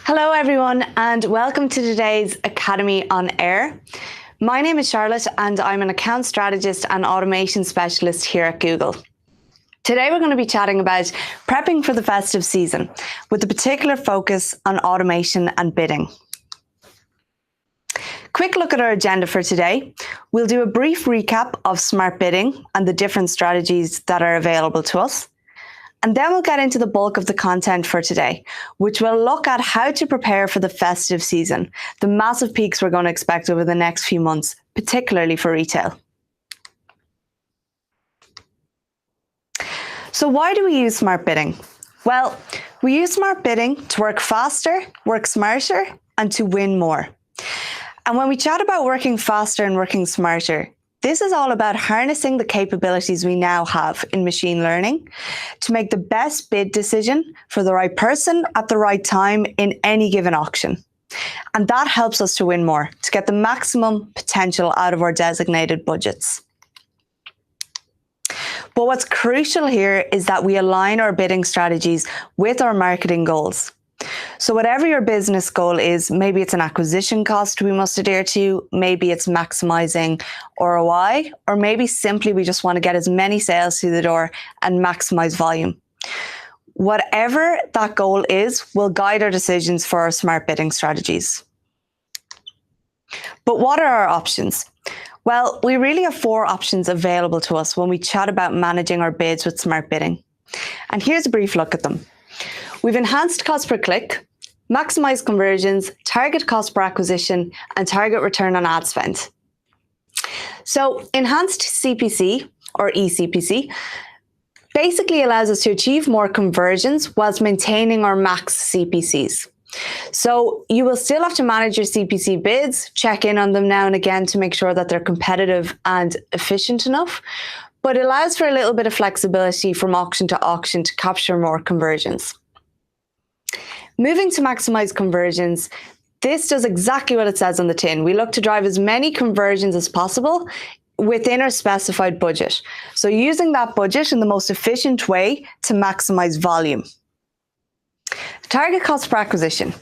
Hello everyone and welcome to today's Academy on Air. My name is Charlotte and I'm an account strategist and automation specialist here at Google. Today we're going to be chatting about prepping for the festive season with a particular focus on automation and bidding. Quick look at our agenda for today. We'll do a brief recap of smart bidding and the different strategies that are available to us. And then we'll get into the bulk of the content for today, which will look at how to prepare for the festive season, the massive peaks we're going to expect over the next few months, particularly for retail. So why do we use smart bidding? Well, we use smart bidding to work faster, work smarter, and to win more. And when we chat about working faster and working smarter, this is all about harnessing the capabilities we now have in machine learning to make the best bid decision for the right person at the right time in any given auction. And that helps us to win more, to get the maximum potential out of our designated budgets. But what's crucial here is that we align our bidding strategies with our marketing goals. So whatever your business goal is, maybe it's an acquisition cost we must adhere to, maybe it's maximizing ROI, or maybe simply we just want to get as many sales through the door and maximize volume. Whatever that goal is will guide our decisions for our smart bidding strategies. But what are our options? Well, we really have 4 options available to us when we chat about managing our bids with smart bidding. And here's a brief look at them. We've enhanced cost per click, maximize conversions, target cost per acquisition, and target return on ad spend. So enhanced CPC, or eCPC, basically allows us to achieve more conversions whilst maintaining our max CPCs. So you will still have to manage your CPC bids, check in on them now and again to make sure that they're competitive and efficient enough, but it allows for a little bit of flexibility from auction to auction to capture more conversions. Moving to maximize conversions, this does exactly what it says on the tin. We look to drive as many conversions as possible within our specified budget. So using that budget in the most efficient way to maximize volume. Target cost per acquisition.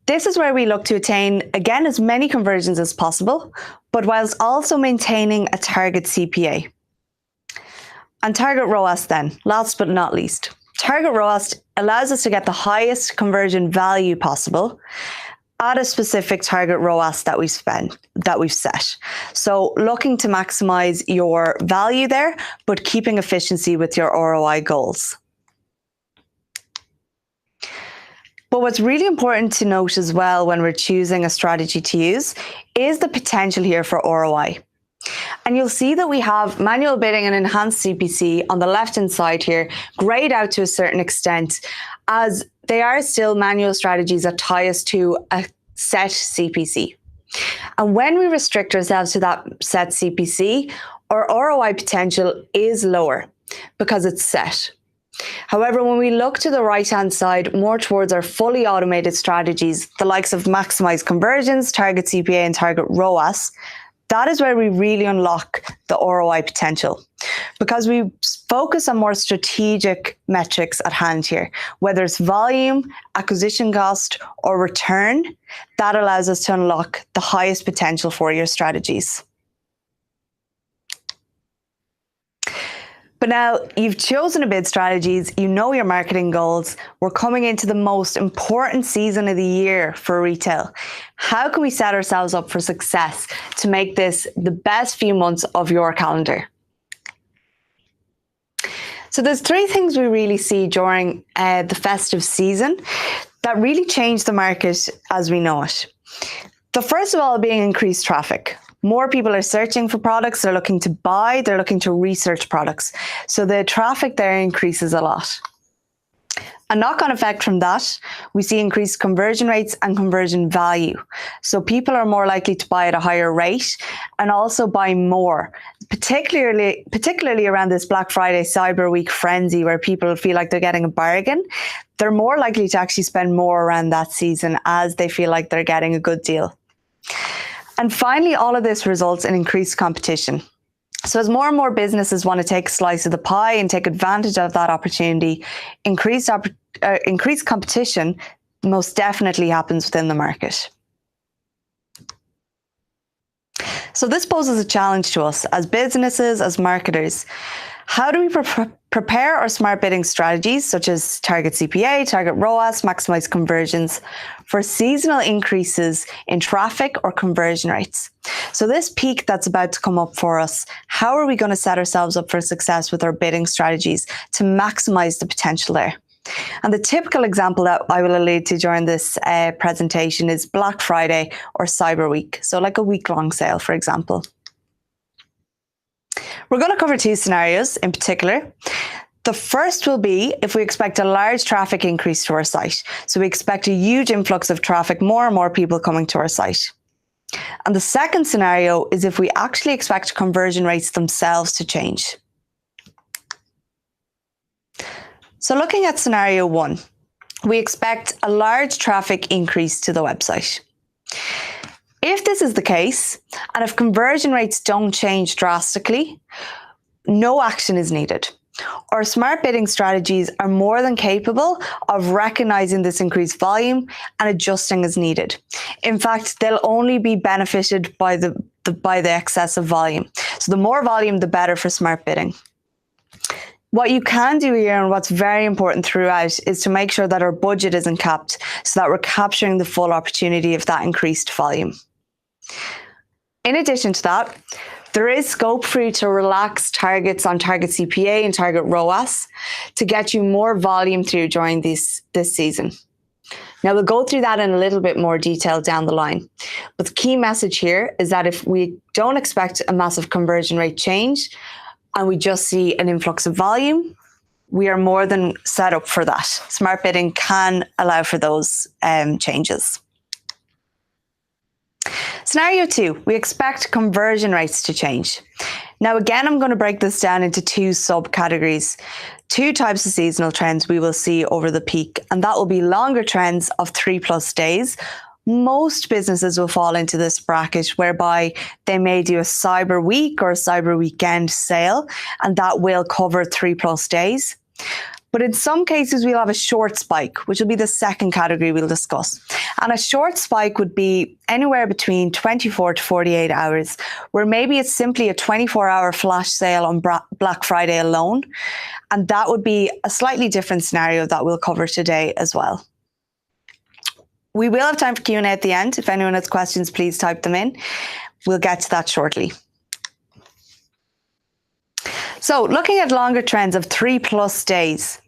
This is where we look to attain, again, as many conversions as possible, but whilst also maintaining a target CPA. And target ROAS then, last but not least. Target ROAS allows us to get the highest conversion value possible at a specific target ROAS that we've set. So looking to maximize your value there, but keeping efficiency with your ROI goals. But what's really important to note as well when we're choosing a strategy to use is the potential here for ROI. And you'll see that we have manual bidding and enhanced CPC on the left-hand side here, grayed out to a certain extent, as they are still manual strategies that tie us to a set CPC. And when we restrict ourselves to that set CPC, our ROI potential is lower because it's set. However, when we look to the right-hand side, more towards our fully automated strategies, the likes of maximize conversions, target CPA, and target ROAS, that is where we really unlock the ROI potential because we focus on more strategic metrics at hand here, whether it's volume, acquisition cost, or return. That allows us to unlock the highest potential for your strategies. But now you've chosen a bid strategies, you know your marketing goals. We're coming into the most important season of the year for retail. How can we set ourselves up for success to make this the best few months of your calendar? So there's 3 things we really see during the festive season that really change the market as we know it. The first of all being increased traffic. More people are searching for products, they're looking to buy, they're looking to research products. So the traffic there increases a lot. A knock-on effect from that, we see increased conversion rates and conversion value. So people are more likely to buy at a higher rate and also buy more, particularly around this Black Friday, Cyber Week frenzy where people feel like they're getting a bargain. They're more likely to actually spend more around that season as they feel like they're getting a good deal. And finally, all of this results in increased competition. So as more and more businesses want to take a slice of the pie and take advantage of that opportunity, increased competition most definitely happens within the market. So this poses a challenge to us as businesses, as marketers. How do we prepare our smart bidding strategies, such as target CPA, target ROAS, maximize conversions, for seasonal increases in traffic or conversion rates? So this peak that's about to come up for us, how are we going to set ourselves up for success with our bidding strategies to maximize the potential there? And the typical example that I will allude to during this presentation is Black Friday or Cyber Week. So like a week-long sale, for example. We're going to cover two scenarios in particular. The first will be if we expect a large traffic increase to our site. So we expect a huge influx of traffic, more and more people coming to our site. And the second scenario is if we actually expect conversion rates themselves to change. So looking at scenario one, we expect a large traffic increase to the website. If this is the case, and if conversion rates don't change drastically, no action is needed. Our smart bidding strategies are more than capable of recognizing this increased volume and adjusting as needed. In fact, they'll only be benefited by the excess of volume. So the more volume, the better for smart bidding. What you can do here, and what's very important throughout, is to make sure that our budget isn't capped so that we're capturing the full opportunity of that increased volume. In addition to that, there is scope for you to relax targets on target CPA and target ROAS to get you more volume through during this season. Now, we'll go through that in a little bit more detail down the line. But the key message here is that if we don't expect a massive conversion rate change, and we just see an influx of volume, we are more than set up for that. Smart bidding can allow for those changes. Scenario two, we expect conversion rates to change. Now, again, I'm going to break this down into two subcategories, two types of seasonal trends we will see over the peak, and that will be longer trends of 3+ days. Most businesses will fall into this bracket whereby they may do a Cyber Week or a Cyber Weekend sale, and that will cover 3+ days. But in some cases, we'll have a short spike, which will be the second category we'll discuss. And a short spike would be anywhere between 24 to 48 hours, where maybe it's simply a 24-hour flash sale on Black Friday alone. And that would be a slightly different scenario that we'll cover today as well. We will have time for Q&A at the end. If anyone has questions, please type them in. We'll get to that shortly. So looking at longer trends of 3+ days,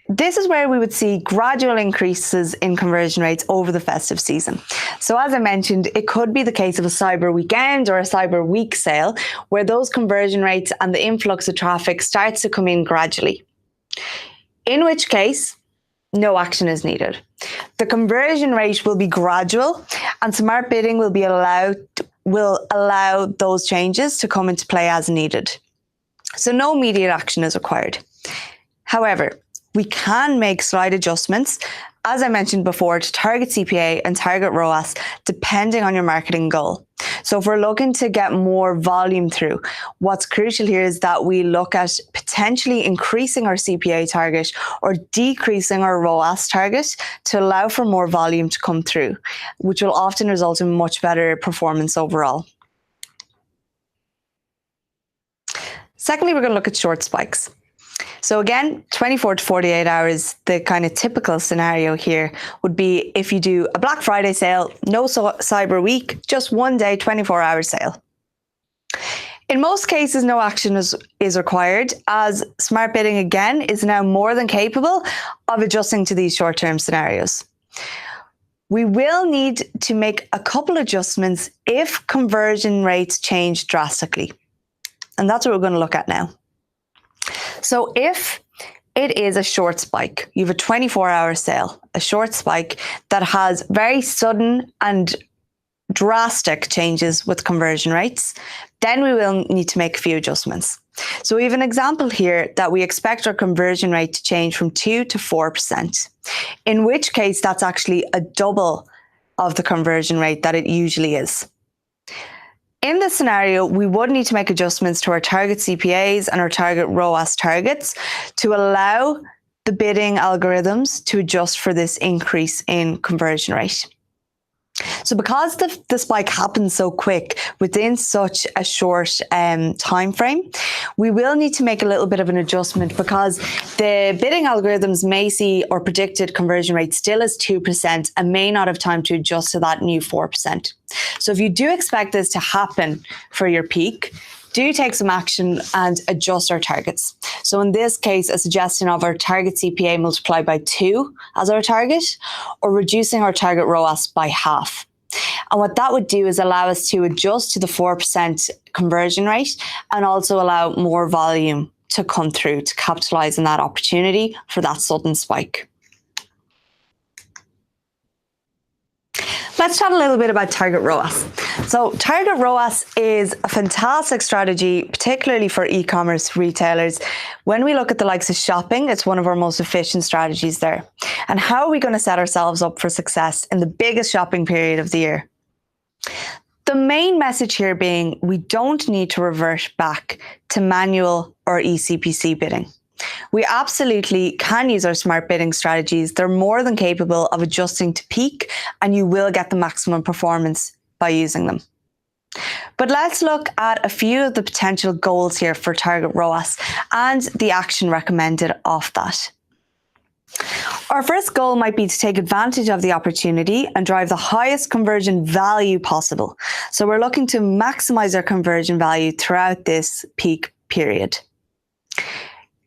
this is where we would see gradual increases in conversion rates over the festive season. So as I mentioned, it could be the case of a Cyber Weekend or a Cyber Week sale, where those conversion rates and the influx of traffic starts to come in gradually. In which case, no action is needed. The conversion rate will be gradual, and smart bidding will allow those changes to come into play as needed. So no immediate action is required. However, we can make slight adjustments, as I mentioned before, to target CPA and target ROAS, depending on your marketing goal. So if we're looking to get more volume through, what's crucial here is that we look at potentially increasing our CPA target or decreasing our ROAS target to allow for more volume to come through, which will often result in much better performance overall. Secondly, we're going to look at short spikes. So again, 24 to 48 hours, the kind of typical scenario here would be if you do a Black Friday sale, no Cyber Week, just one day, 24-hour sale. In most cases, no action is required, as smart bidding, again, is now more than capable of adjusting to these short-term scenarios. We will need to make a couple adjustments if conversion rates change drastically. And that's what we're going to look at now. So if it is a short spike, you have a 24-hour sale, a short spike that has very sudden and drastic changes with conversion rates, then we will need to make a few adjustments. So we have an example here that we expect our conversion rate to change from 2 to 4%, in which case that's actually a double of the conversion rate that it usually is. In this scenario, we would need to make adjustments to our target CPAs and our target ROAS targets to allow the bidding algorithms to adjust for this increase in conversion rate. So because the spike happens so quick within such a short time frame, we will need to make a little bit of an adjustment because the bidding algorithms may see our predicted conversion rate still as 2% and may not have time to adjust to that new 4%. So if you do expect this to happen for your peak, do take some action and adjust our targets. So in this case, a suggestion of our target CPA multiplied by 2 as our target, or reducing our target ROAS by half. And what that would do is allow us to adjust to the 4% conversion rate and also allow more volume to come through to capitalize on that opportunity for that sudden spike. Let's chat a little bit about target ROAS. So target ROAS is a fantastic strategy, particularly for e-commerce retailers. When we look at the likes of shopping, it's one of our most efficient strategies there. And how are we going to set ourselves up for success in the biggest shopping period of the year? The main message here being we don't need to revert back to manual or eCPC bidding. We absolutely can use our smart bidding strategies. They're more than capable of adjusting to peak, and you will get the maximum performance by using them. But let's look at a few of the potential goals here for target ROAS and the action recommended off that. Our first goal might be to take advantage of the opportunity and drive the highest conversion value possible. So we're looking to maximize our conversion value throughout this peak period.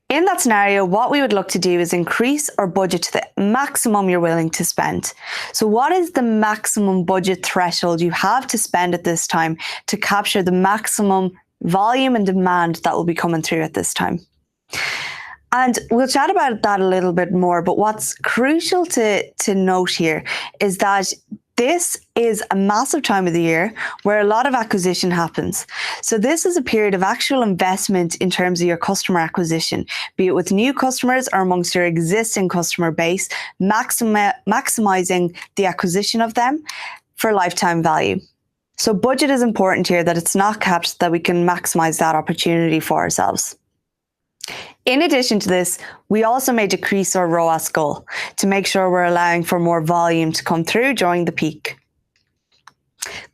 In that scenario, what we would look to do is increase our budget to the maximum you're willing to spend. So what is the maximum budget threshold you have to spend at this time to capture the maximum volume and demand that will be coming through at this time? And we'll chat about that a little bit more, but what's crucial to note here is that this is a massive time of the year where a lot of acquisition happens. So this is a period of actual investment in terms of your customer acquisition, be it with new customers or amongst your existing customer base, maximizing the acquisition of them for lifetime value. So budget is important here, that it's not capped, that we can maximize that opportunity for ourselves. In addition to this, we also may decrease our ROAS goal to make sure we're allowing for more volume to come through during the peak.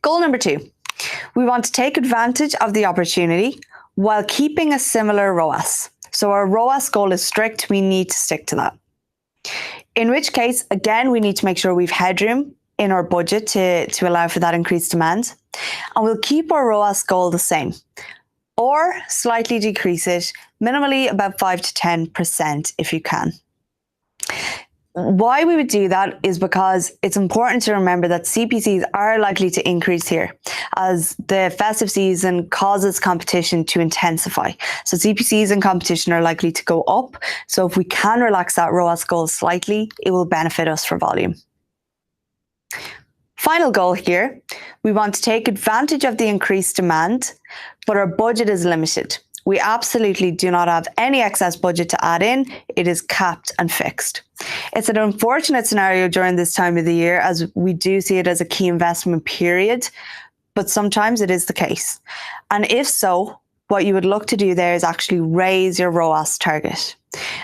Goal number 2, we want to take advantage of the opportunity while keeping a similar ROAS. So our ROAS goal is strict, we need to stick to that. In which case, again, we need to make sure we've headroom in our budget to allow for that increased demand. And we'll keep our ROAS goal the same, or slightly decrease it, minimally about 5 to 10% if you can. Why we would do that is because it's important to remember that CPCs are likely to increase here as the festive season causes competition to intensify. So CPCs and competition are likely to go up. So if we can relax that ROAS goal slightly, it will benefit us for volume. Final goal here, we want to take advantage of the increased demand, but our budget is limited. We absolutely do not have any excess budget to add in. It is capped and fixed. It's an unfortunate scenario during this time of the year as we do see it as a key investment period, but sometimes it is the case. And if so, what you would look to do there is actually raise your ROAS target.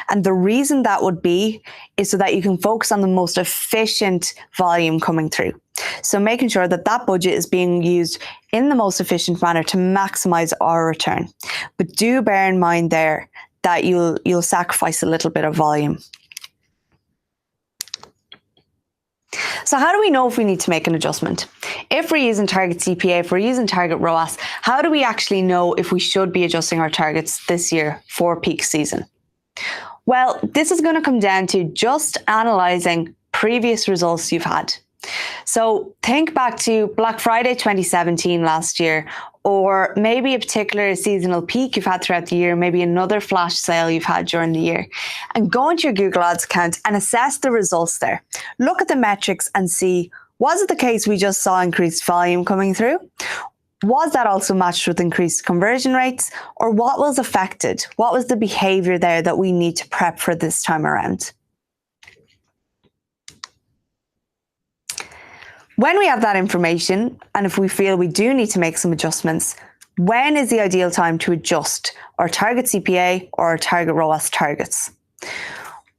And the reason that would be is so that you can focus on the most efficient volume coming through. So making sure that that budget is being used in the most efficient manner to maximize our return. But do bear in mind there that you'll sacrifice a little bit of volume. So how do we know if we need to make an adjustment? If we're using target CPA, if we're using target ROAS, how do we actually know if we should be adjusting our targets this year for peak season? Well, this is going to come down to just analysing previous results you've had. So think back to Black Friday 2017 last year, or maybe a particular seasonal peak you've had throughout the year, maybe another flash sale you've had during the year, and go into your Google Ads account and assess the results there. Look at the metrics and see, was it the case we just saw increased volume coming through? Was that also matched with increased conversion rates? Or what was affected? What was the behavior there that we need to prep for this time around? When we have that information, and if we feel we do need to make some adjustments, when is the ideal time to adjust our target CPA or our target ROAS targets?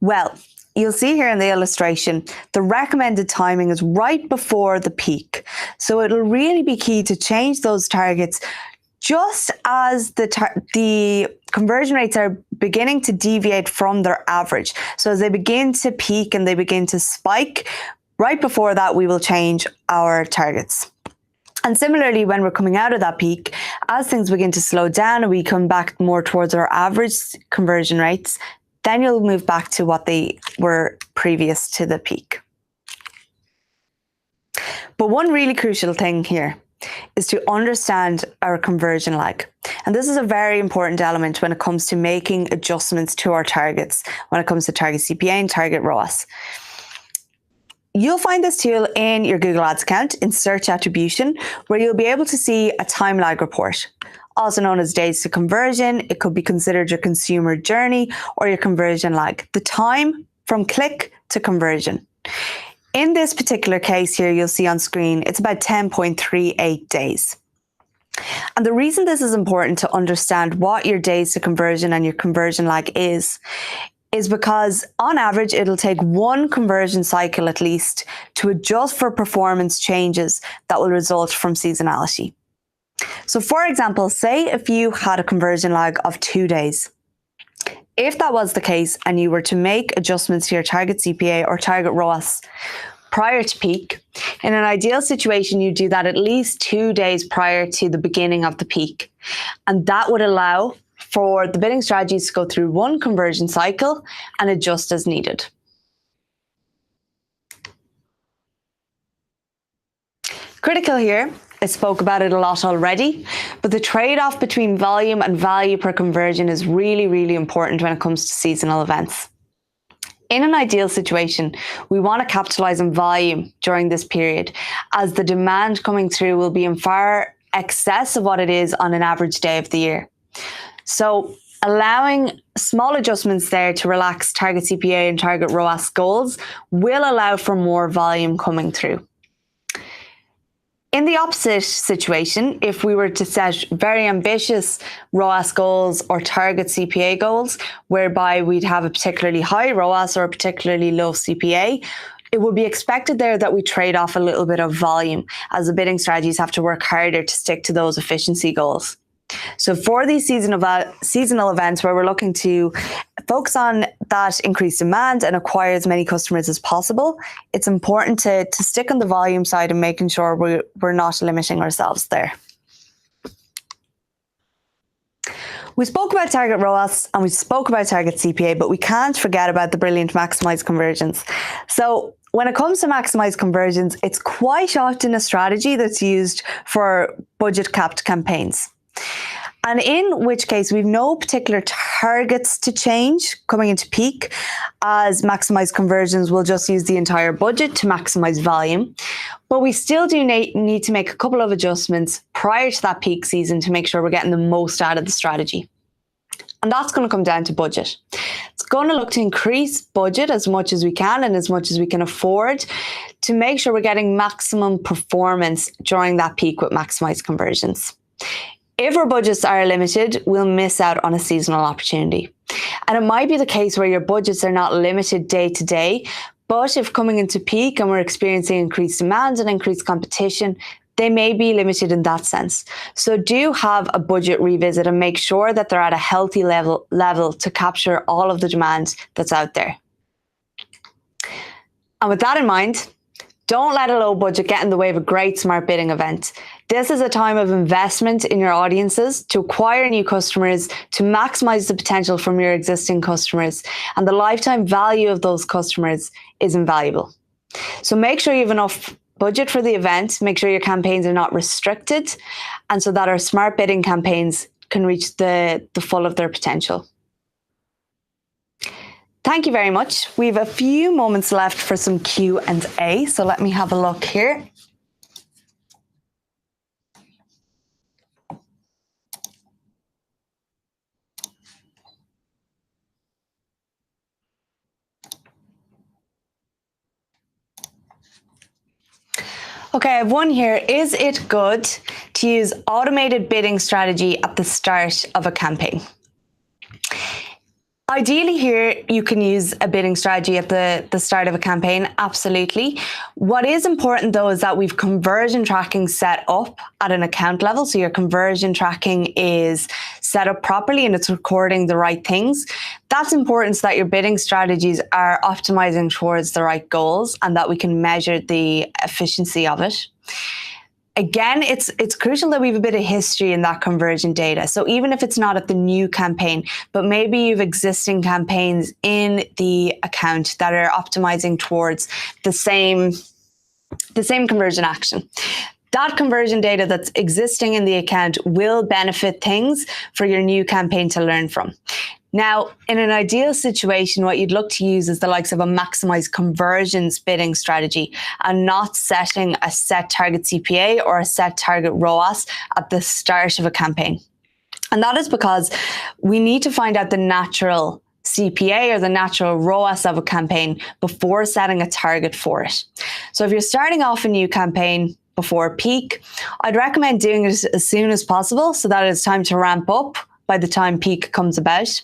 Well, you'll see here in the illustration, the recommended timing is right before the peak. So it'll really be key to change those targets just as the conversion rates are beginning to deviate from their average. So as they begin to peak and they begin to spike, right before that, we will change our targets. And similarly, when we're coming out of that peak, as things begin to slow down and we come back more towards our average conversion rates, then you'll move back to what they were previous to the peak. But one really crucial thing here is to understand our conversion lag. And this is a very important element when it comes to making adjustments to our targets, when it comes to target CPA and target ROAS. You'll find this tool in your Google Ads account in search attribution, where you'll be able to see a time lag report, also known as days to conversion. It could be considered your consumer journey or your conversion lag, the time from click to conversion. In this particular case here, you'll see on screen, it's about 10.38 days. And the reason this is important to understand what your days to conversion and your conversion lag is because on average, it'll take one conversion cycle at least to adjust for performance changes that will result from seasonality. So for example, say if you had a conversion lag of 2 days, if that was the case and you were to make adjustments to your target CPA or target ROAS prior to peak, in an ideal situation, you do that at least 2 days prior to the beginning of the peak. And that would allow for the bidding strategies to go through one conversion cycle and adjust as needed. Critical here, I spoke about it a lot already, but the trade-off between volume and value per conversion is really, really important when it comes to seasonal events. In an ideal situation, we want to capitalize on volume during this period, as the demand coming through will be in far excess of what it is on an average day of the year. So allowing small adjustments there to relax target CPA and target ROAS goals will allow for more volume coming through. In the opposite situation, if we were to set very ambitious ROAS goals or target CPA goals, whereby we'd have a particularly high ROAS or a particularly low CPA, it would be expected there that we trade off a little bit of volume, as the bidding strategies have to work harder to stick to those efficiency goals. So for these seasonal events where we're looking to focus on that increased demand and acquire as many customers as possible, it's important to stick on the volume side and making sure we're not limiting ourselves there. We spoke about target ROAS and we spoke about target CPA, but we can't forget about the brilliant maximize conversions. So when it comes to maximize conversions, it's quite often a strategy that's used for budget capped campaigns. And in which case we've no particular targets to change coming into peak, as maximize conversions will just use the entire budget to maximize volume. But we still do need to make a couple of adjustments prior to that peak season to make sure we're getting the most out of the strategy. And that's going to come down to budget. It's going to look to increase budget as much as we can and as much as we can afford to make sure we're getting maximum performance during that peak with maximize conversions. If our budgets are limited, we'll miss out on a seasonal opportunity. And it might be the case where your budgets are not limited day to day, but if coming into peak and we're experiencing increased demand and increased competition, they may be limited in that sense. So do have a budget revisit and make sure that they're at a healthy level to capture all of the demand that's out there. And with that in mind, don't let a low budget get in the way of a great smart bidding event. This is a time of investment in your audiences to acquire new customers, to maximize the potential from your existing customers, and the lifetime value of those customers is invaluable. So make sure you have enough budget for the event, make sure your campaigns are not restricted, and so that our smart bidding campaigns can reach the full of their potential. Thank you very much. We have a few moments left for some Q&A, so let me have a look here. Okay, I have one here. Is it good to use automated bidding strategy at the start of a campaign? Ideally here, you can use a bidding strategy at the start of a campaign, absolutely. What is important though is that we've conversion tracking set up at an account level. So your conversion tracking is set up properly and it's recording the right things. That's important so that your bidding strategies are optimizing towards the right goals and that we can measure the efficiency of it. Again, it's crucial that we have a bit of history in that conversion data. So even if it's not at the new campaign, but maybe you have existing campaigns in the account that are optimizing towards the same conversion action. That conversion data that's existing in the account will benefit things for your new campaign to learn from. Now, in an ideal situation, what you'd look to use is the likes of a maximize conversions bidding strategy and not setting a set target CPA or a set target ROAS at the start of a campaign. And that is because we need to find out the natural CPA or the natural ROAS of a campaign before setting a target for it. So if you're starting off a new campaign before peak, I'd recommend doing it as soon as possible so that it's time to ramp up by the time peak comes about.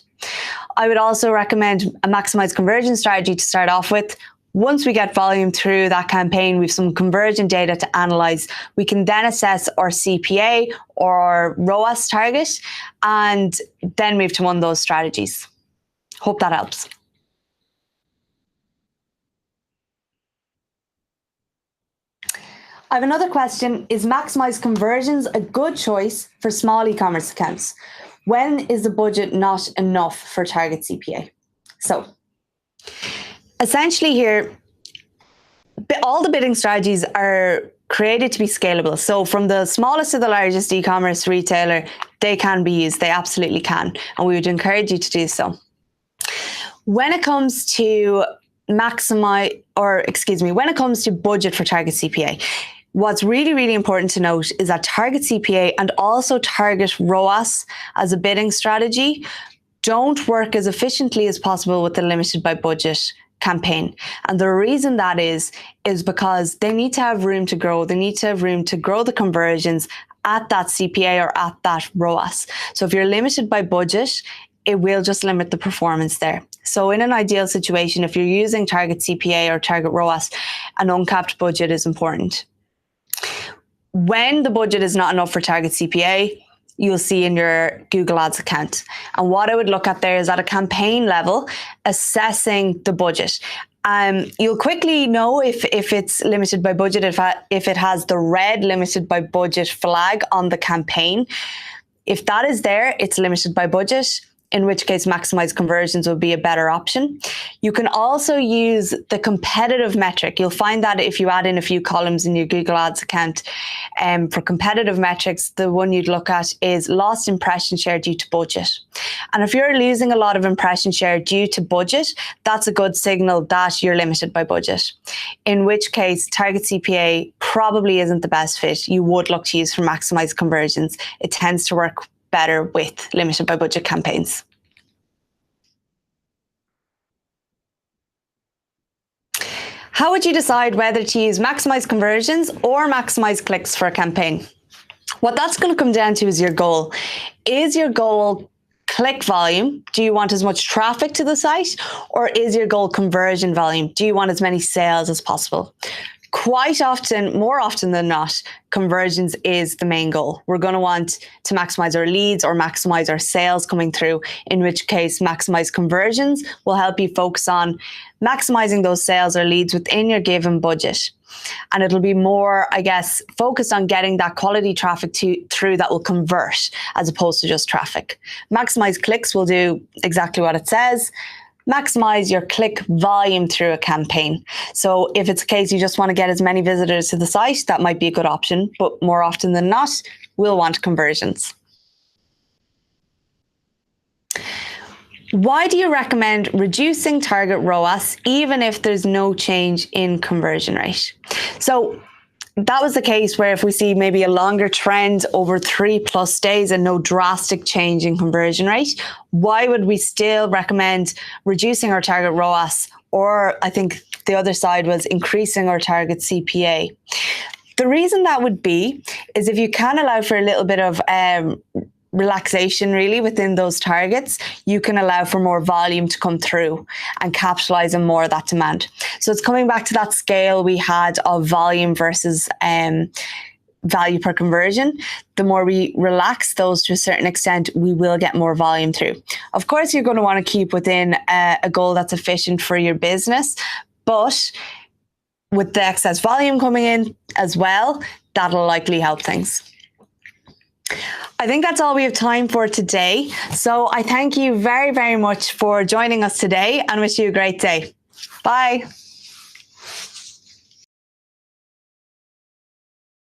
I would also recommend a maximize conversion strategy to start off with. Once we get volume through that campaign, we have some conversion data to analyze. We can then assess our CPA or our ROAS target and then move to one of those strategies. Hope that helps. I have another question. Is maximize conversions a good choice for small e-commerce accounts? When is the budget not enough for target CPA? So essentially here, all the bidding strategies are created to be scalable. So from the smallest to the largest e-commerce retailer, they can be used. They absolutely can. And we would encourage you to do so. When it comes to when it comes to budget for target CPA, what's really, really important to note is that target CPA and also target ROAS as a bidding strategy don't work as efficiently as possible with the limited by budget campaign. And the reason that is because they need to have room to grow. They need to have room to grow the conversions at that CPA or at that ROAS. So if you're limited by budget, it will just limit the performance there. So in an ideal situation, if you're using target CPA or target ROAS, an uncapped budget is important. When the budget is not enough for target CPA, you'll see in your Google Ads account. And what I would look at there is at a campaign level, assessing the budget. You'll quickly know if it's limited by budget, if it has the red limited by budget flag on the campaign. If that is there, it's limited by budget, in which case maximize conversions would be a better option. You can also use the competitive metric. You'll find that if you add in a few columns in your Google Ads account, for competitive metrics, the one you'd look at is lost impression share due to budget. And if you're losing a lot of impression share due to budget, that's a good signal that you're limited by budget. In which case, target CPA probably isn't the best fit. You would look to use for maximize conversions. It tends to work better with limited by budget campaigns. How would you decide whether to use maximize conversions or maximize clicks for a campaign? What that's going to come down to is your goal. Is your goal click volume? Do you want as much traffic to the site? Or is your goal conversion volume? Do you want as many sales as possible? Quite often, more often than not, conversions is the main goal. We're going to want to maximize our leads or maximize our sales coming through, in which case maximize conversions will help you focus on maximizing those sales or leads within your given budget. And it'll be more, I guess, focused on getting that quality traffic through that will convert as opposed to just traffic. Maximize clicks will do exactly what it says. Maximize your click volume through a campaign. So if it's a case you just want to get as many visitors to the site, that might be a good option, but more often than not, we'll want conversions. Why do you recommend reducing target ROAS even if there's no change in conversion rate? So that was the case where if we see maybe a longer trend over 3+ days and no drastic change in conversion rate, why would we still recommend reducing our target ROAS? Or I think the other side was increasing our target CPA. The reason that would be is if you can allow for a little bit of relaxation really within those targets, you can allow for more volume to come through and capitalize on more of that demand. So it's coming back to that scale we had of volume versus value per conversion. The more we relax those to a certain extent, we will get more volume through. Of course, you're going to want to keep within a goal that's efficient for your business, but with the excess volume coming in as well, that'll likely help things. I think that's all we have time for today. So I thank you very, very much for joining us today and wish you a great day. Bye.